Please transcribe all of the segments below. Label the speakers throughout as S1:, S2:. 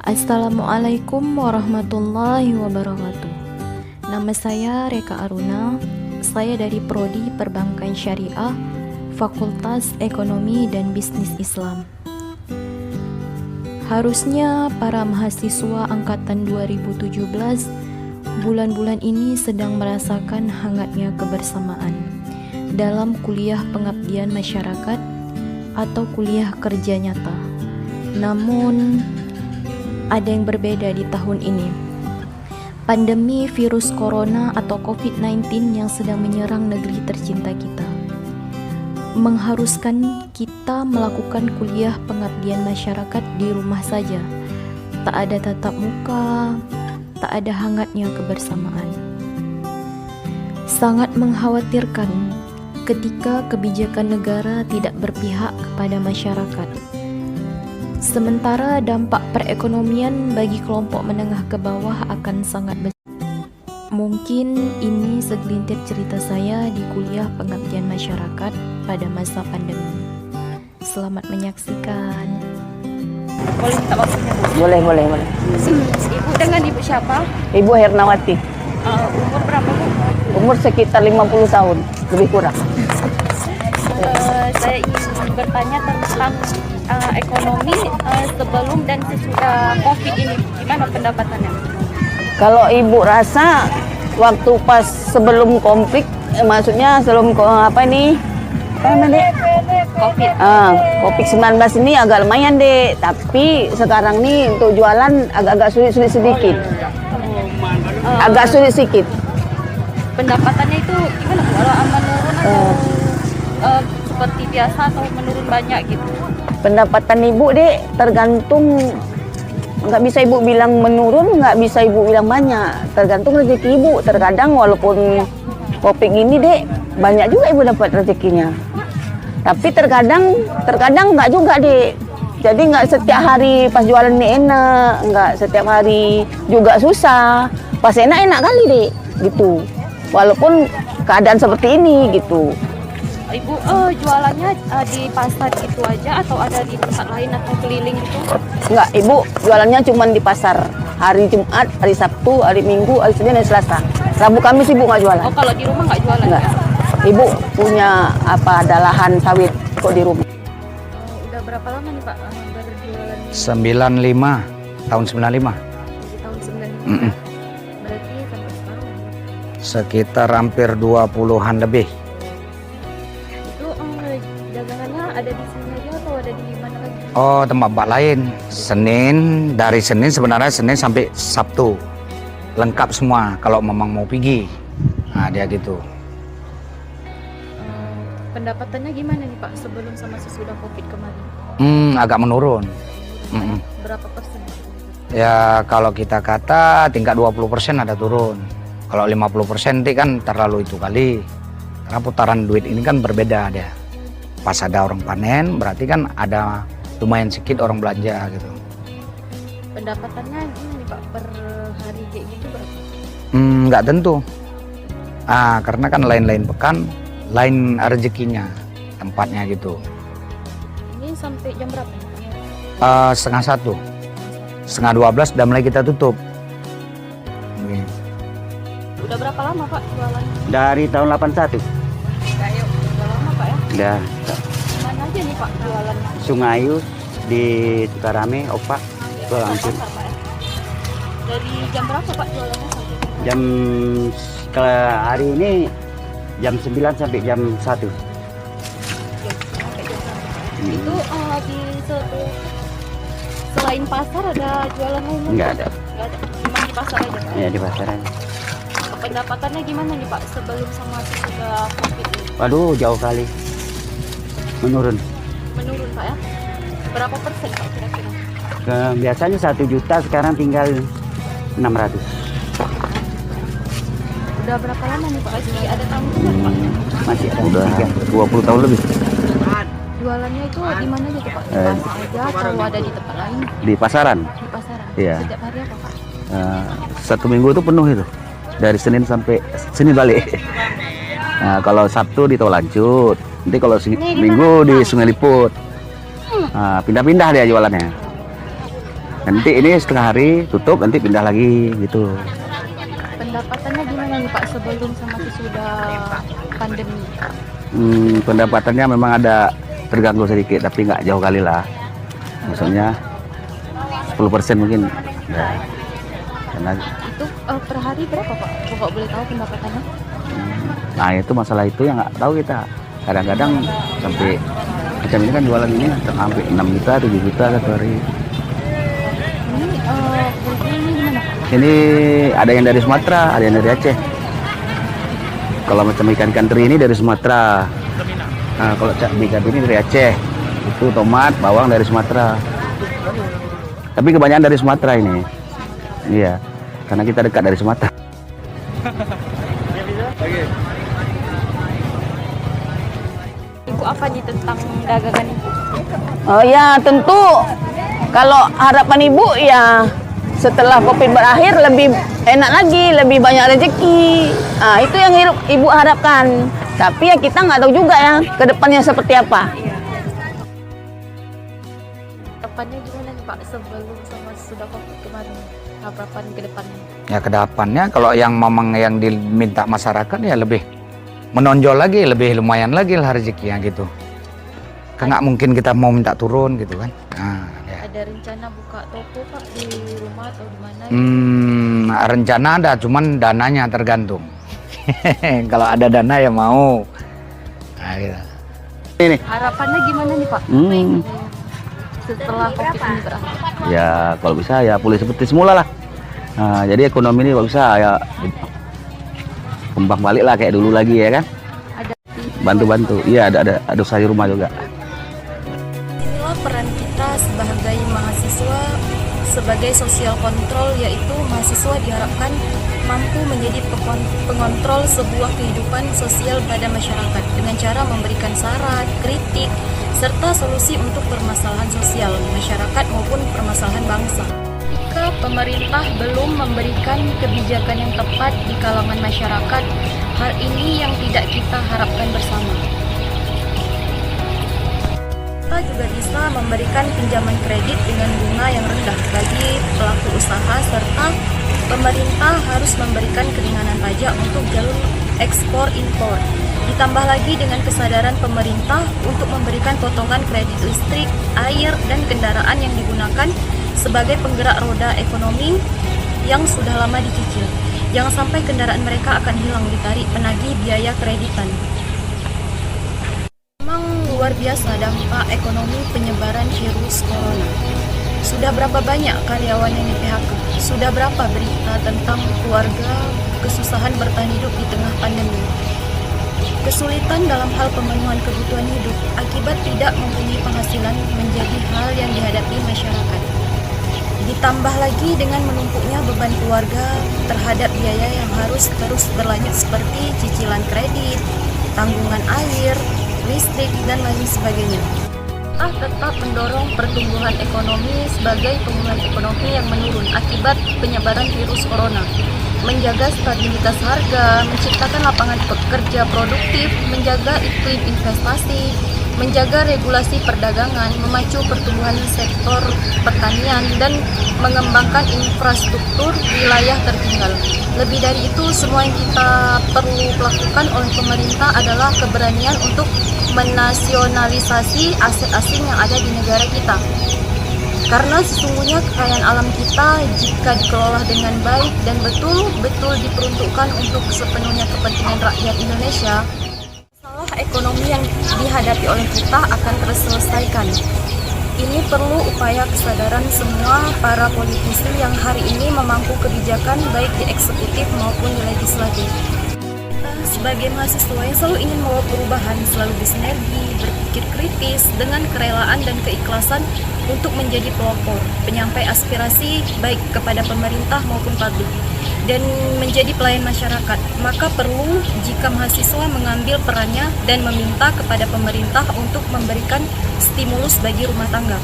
S1: Assalamualaikum warahmatullahi wabarakatuh. Nama saya Reka Aruna. Saya dari Prodi Perbankan Syariah, Fakultas Ekonomi dan Bisnis Islam. Harusnya para mahasiswa angkatan 2017 bulan-bulan ini sedang merasakan hangatnya kebersamaan dalam kuliah pengabdian masyarakat atau kuliah kerja nyata. Namun ada yang berbeda di tahun ini. Pandemi virus corona atau COVID-19 yang sedang menyerang negeri tercinta kita mengharuskan kita melakukan kuliah pengabdian masyarakat di rumah saja. Tak ada tatap muka, tak ada hangatnya kebersamaan. Sangat mengkhawatirkan ketika kebijakan negara tidak berpihak kepada masyarakat. Sementara dampak perekonomian bagi kelompok menengah ke bawah akan sangat besar. Mungkin ini segelintir cerita saya di kuliah pengabdian masyarakat pada masa pandemi. Selamat menyaksikan.
S2: Boleh minta waktunya, Bu?
S3: Boleh.
S2: Ibu dengan Ibu siapa?
S3: Ibu Hernawati.
S2: Umur berapa, Bu?
S3: Umur sekitar 50 tahun, lebih kurang.
S2: Saya ingin bertanya tentang ekonomi sebelum dan sesudah COVID ini. Gimana pendapatannya?
S3: Kalau Ibu rasa waktu pas sebelum konflik, maksudnya sebelum apa namanya?
S2: COVID.
S3: COVID-19 ini agak lumayan, Dek. Tapi sekarang nih untuk jualan agak-agak sulit sedikit. Agak sulit sedikit.
S2: Pendapatannya itu gimana, Bu? Kalau menurun atau seperti biasa atau menurun banyak gitu?
S3: Pendapatan Ibu, Dek, tergantung. Nggak bisa Ibu bilang menurun, nggak bisa Ibu bilang banyak. Tergantung rezeki Ibu. Terkadang walaupun COVID ini, Dek, banyak juga Ibu dapat rezekinya. Tapi terkadang nggak juga, Dek. Jadi nggak setiap hari pas jualan ini enak, nggak setiap hari juga susah. Pas enak kali, Dek, gitu. Walaupun keadaan seperti ini, gitu.
S2: Ibu jualannya di pasar itu aja atau ada di tempat lain atau keliling gitu?
S3: Enggak, Ibu jualannya cuma di pasar. Hari Jumat, hari Sabtu, hari Minggu, hari Senin, hari Selasa. Rabu Kamis Ibu nggak jualan.
S2: Oh, kalau di rumah nggak jualan?
S3: Enggak.
S2: Ya?
S3: Ibu punya ada lahan sawit kok di rumah.
S2: Udah berapa lama nih, Pak, berjualan?
S4: 95, tahun 95.
S2: Di tahun 95. Berarti sampai sekarang
S4: Sekitar hampir 20-an lebih.
S2: itu dagangannya ada di sini aja atau ada di mana lagi?
S4: Oh, tempat lain. Dari Senin sebenarnya Senin sampai Sabtu. Lengkap semua kalau memang mau pergi. Nah, dia gitu.
S2: Pendapatannya gimana nih, Pak, sebelum sama sesudah COVID kemarin?
S4: Agak menurun.
S2: Berapa persen?
S4: Ya, kalau kita kata tingkat 20% ada turun. Kalau 50% nanti kan terlalu itu kali. Karena putaran duit ini kan berbeda dia. Pas ada orang panen, berarti kan ada lumayan sedikit orang belanja gitu.
S2: Pendapatannya gimana nih, Pak, per hari kayak gitu berapa?
S4: Nggak tentu. Karena kan lain-lain pekan, lain rezekinya, tempatnya gitu.
S2: Ini sampai jam berapa?
S4: Setengah 1, setengah 12 udah mulai kita tutup.
S2: Udah berapa lama, Pak, jualan?
S5: Dari tahun 81.
S2: Kayak udah lama, Pak, ya?
S5: Udah
S2: Mana aja nih, Pak, jualannya?
S5: Sungayu di Sukarame, Opak, jual langsung.
S2: Pasar, Pak, ya? Dari jam berapa, Pak, jualannya sampai?
S5: Jam kalau hari ini jam 9 sampai jam 1.
S2: Sampai jam berapa? Itu selain pasar ada jualan lain?
S5: Enggak ada.
S2: Nggak ada. Cuma di pasar aja, Pak?
S5: Ya di pasaran.
S2: Pendapatannya gimana nih, Pak, sebelum sama sesudah COVID ini?
S5: Waduh, jauh kali. Menurun.
S2: Menurun, Pak, ya? Berapa persen, Pak, kira-kira?
S5: Biasanya 1 juta, sekarang tinggal 600.
S2: Udah berapa lama nih, Pak? Masih ada tanggungan, Pak?
S5: Masih ada. Udah 20 tahun lebih.
S2: Jualannya itu di mana aja tuh, Pak? Di pasar aja atau ada di tempat lain?
S5: Di pasaran.
S2: Di pasaran?
S5: Iya.
S2: Setiap hari apa, Pak?
S5: 1 minggu itu penuh itu. Dari Senin sampai Senin balik. Nah, kalau Sabtu di Tol Lancut. Nanti kalau Minggu di Sungai Liput. Pindah-pindah dia jualannya. Nanti ini setengah hari tutup, nanti pindah lagi gitu.
S2: Pendapatannya gimana nih Pak sebelum sama sesudah pandemi?
S5: Pendapatannya memang ada terganggu sedikit, tapi nggak jauh kali lah. Maksudnya 10% mungkin. Ya. Karena
S2: Itu per hari berapa Pak? Kok boleh tahu pendapatannya?
S5: nah itu masalah itu yang nggak tahu kita. Kadang-kadang sampai macam ini kan jualan ini sampai 6 juta, 7 juta satu hari.
S2: Ini bumbunya ini gimana Pak?
S5: Ini ada yang dari Sumatera, ada yang dari Aceh. Kalau macam ikan teri ini dari Sumatera. Nah, kalau ikan ini dari Aceh. Itu tomat, bawang dari Sumatera. Tapi kebanyakan dari Sumatera ini. Iya, karena kita dekat dari Sumatera.
S2: Ibu apa nih tentang dagangan Ibu?
S3: Oh ya, tentu kalau harapan ibu ya setelah COVID berakhir lebih enak lagi, lebih banyak rezeki. Ah, itu yang ibu harapkan. Tapi ya kita nggak tahu juga ya ke depannya seperti apa.
S2: Harapannya gimana nih Pak sebelum sama sudah COVID kemarin? Harapan ke depannya?
S4: Ya kedepannya kalau yang memang yang diminta masyarakat ya lebih menonjol lagi, lebih lumayan lagi lah rezekinya gitu. Kan nggak mungkin kita mau minta turun gitu kan. Nah, ya.
S2: Ada rencana buka toko Pak di rumah atau di mana?
S4: Rencana ada, cuman dananya tergantung. Kalau ada dana ya mau. Nah, gitu.
S2: Harapannya gimana nih Pak? Setelah COVID ini berakhir?
S5: Ya kalau bisa ya pulih seperti semula lah. Nah, jadi ekonomi ini kalau bisa ya kembang balik lah kayak dulu lagi ya kan.
S2: Ada
S5: Bantu-bantu. Iya ada usaha di rumah juga.
S1: Inilah peran kita sebagai mahasiswa sebagai sosial kontrol, yaitu mahasiswa diharapkan mampu menjadi pengontrol sebuah kehidupan sosial pada masyarakat dengan cara memberikan saran, kritik, serta solusi untuk permasalahan sosial masyarakat maupun permasalahan bangsa. Jika pemerintah belum memberikan kebijakan yang tepat di kalangan masyarakat, hal ini yang tidak kita harapkan bersama. Kita juga bisa memberikan pinjaman kredit dengan bunga yang rendah bagi pelaku usaha, serta pemerintah harus memberikan keringanan pajak untuk jalur ekspor-impor. Ditambah lagi dengan kesadaran pemerintah untuk memberikan potongan kredit listrik, air, dan kendaraan yang digunakan sebagai penggerak roda ekonomi yang sudah lama dicicil. Jangan sampai kendaraan mereka akan hilang ditarik penagih biaya kreditan. Memang luar biasa dampak ekonomi penyebaran virus corona. Sudah berapa banyak karyawan yang di-PHK? Sudah berapa berita tentang keluarga kesusahan bertahan hidup di tengah pandemi? Kesulitan dalam hal pemenuhan kebutuhan hidup akibat tidak mempunyai penghasilan menjadi hal yang dihadapi masyarakat. Ditambah lagi dengan menumpuknya beban keluarga terhadap biaya yang harus terus berlanjut seperti cicilan kredit, tanggungan air, listrik, dan lain sebagainya. Tetap mendorong pertumbuhan ekonomi sebagai pemulihan ekonomi yang menurun akibat penyebaran virus corona, menjaga stabilitas harga, menciptakan lapangan pekerja produktif, menjaga iklim investasi, menjaga regulasi perdagangan, memacu pertumbuhan sektor pertanian, dan mengembangkan infrastruktur wilayah tertinggal. Lebih dari itu, semua yang kita perlu lakukan oleh pemerintah adalah keberanian untuk menasionalisasi aset asing yang ada di negara kita. Karena sesungguhnya kekayaan alam kita jika dikelola dengan baik dan betul-betul diperuntukkan untuk sepenuhnya kepentingan rakyat Indonesia, masalah ekonomi yang dihadapi oleh kita akan terselesaikan. Ini perlu upaya kesadaran semua para politisi yang hari ini memangku kebijakan baik di eksekutif maupun di legislatif. Sebagai mahasiswa yang selalu ingin membawa perubahan, selalu bersinergi, berpikir kritis, dengan kerelaan dan keikhlasan untuk menjadi pelopor, penyampai aspirasi baik kepada pemerintah maupun publik, dan menjadi pelayan masyarakat. Maka perlu jika mahasiswa mengambil perannya dan meminta kepada pemerintah untuk memberikan stimulus bagi rumah tangga.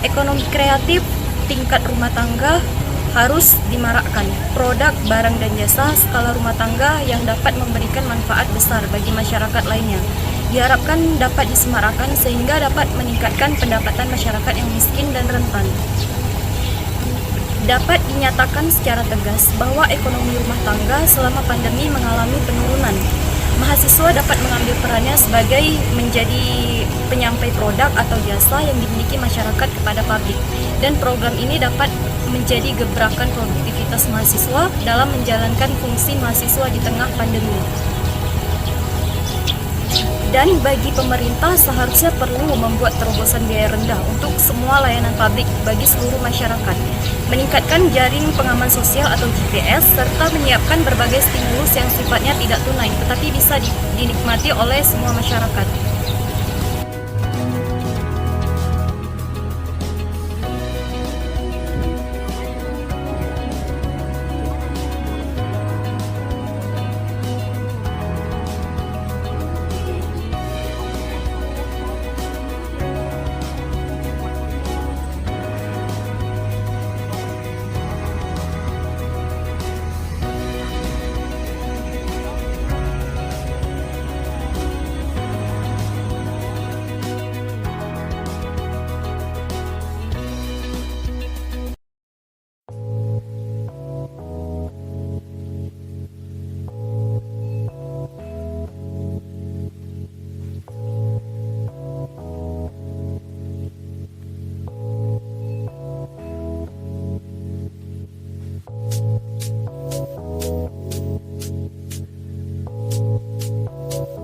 S1: Ekonomi kreatif tingkat rumah tangga harus dimarakkan, produk, barang, dan jasa skala rumah tangga yang dapat memberikan manfaat besar bagi masyarakat lainnya. Diharapkan dapat disemarakkan sehingga dapat meningkatkan pendapatan masyarakat yang miskin dan rentan.
S6: dapat dinyatakan secara tegas bahwa ekonomi rumah tangga selama pandemi mengalami penurunan. Mahasiswa dapat mengambil perannya sebagai menjadi penyampai produk atau jasa yang dimiliki masyarakat kepada publik, dan program ini dapat menjadi gebrakan produktivitas mahasiswa dalam menjalankan fungsi mahasiswa di tengah pandemi. Dan bagi pemerintah seharusnya perlu membuat terobosan biaya rendah untuk semua layanan publik bagi seluruh masyarakat, meningkatkan jaring pengaman sosial atau GPS, serta menyiapkan berbagai stimulus yang sifatnya tidak tunai tetapi bisa dinikmati oleh semua masyarakat.